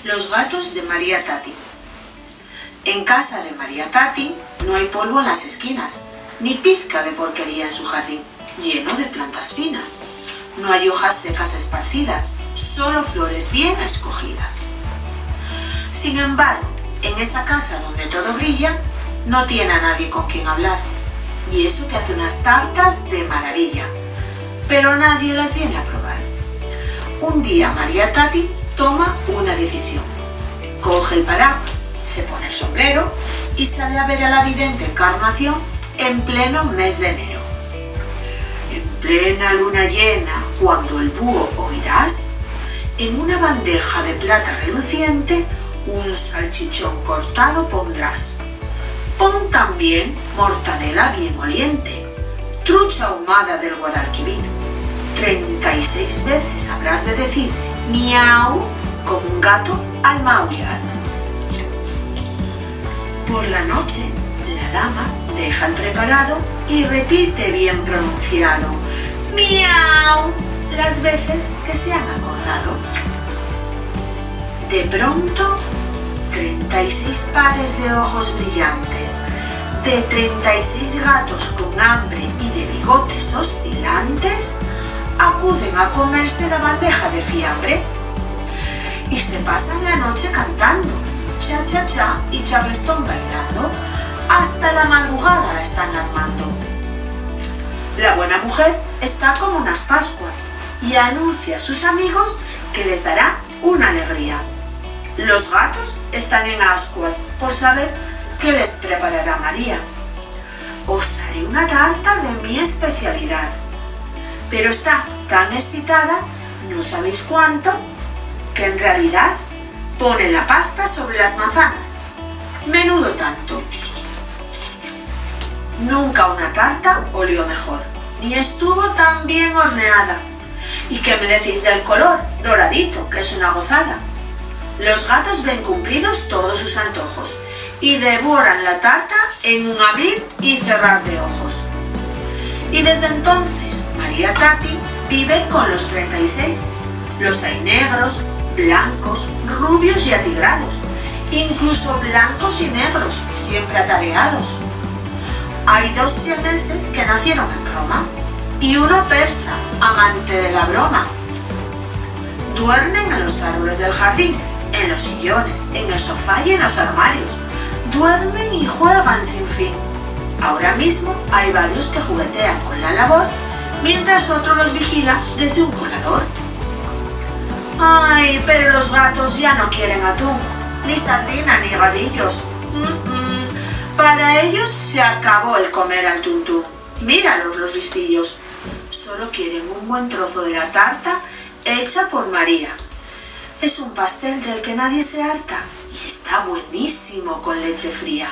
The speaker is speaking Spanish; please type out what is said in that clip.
Los gatos de María Tati. En casa de María Tati no hay polvo en las esquinas, ni pizca de porquería en su jardín, lleno de plantas finas. No hay hojas secas esparcidas, solo flores bien escogidas. Sin embargo, en esa casa donde todo brilla, no tiene a nadie con quien hablar. Y eso que hace unas tartas de maravilla, pero nadie las viene a probar. Un día María Tati toma una decisión. Coge el paraguas, se pone el sombrero y sale a ver a la vidente Encarnación en pleno mes de enero. En plena luna llena, cuando el búho oirás, en una bandeja de plata reluciente un salchichón cortado pondrás. Pon también mortadela bien oliente, trucha ahumada del Guadalquivir. 36 veces habrás de decir miau como un gato al maullar. Por la noche, la dama deja el preparado y repite bien pronunciado miau las veces que se han acordado. De pronto, 36 pares de ojos brillantes, de 36 gatos con hambre y de bigotes oscilantes, acuden a comerse la bandeja de fiambre y se pasan la noche cantando, cha-cha-cha y charleston bailando, hasta la madrugada la están armando. La buena mujer está como unas Pascuas y anuncia a sus amigos que les dará una alegría. Los gatos están en ascuas por saber qué les preparará María. Os haré una tarta de mi especialidad, pero está tan excitada, no sabéis cuánto, que en realidad pone la pasta sobre las manzanas. Menudo tanto. Nunca una tarta olió mejor, ni estuvo tan bien horneada. ¿Y qué me decís del color doradito, que es una gozada? Los gatos ven cumplidos todos sus antojos y devoran la tarta en un abrir y cerrar de ojos. Y desde entonces María Tati vive con los 36. Los hay negros, blancos, rubios y atigrados, incluso blancos y negros, siempre atareados. Hay 2 siameses que nacieron en Roma y uno persa, amante de la broma. Duermen en los árboles del jardín, en los sillones, en el sofá y en los armarios. Duermen y juegan sin fin. Ahora mismo hay varios que juguetean con la labor, mientras otro los vigila desde un colador. Ay, pero los gatos ya no quieren atún, ni sardina, ni gadillos. Para ellos se acabó el comer al tuntún. Míralos los listillos. Solo quieren un buen trozo de la tarta hecha por María. Es un pastel del que nadie se harta y está buenísimo con leche fría.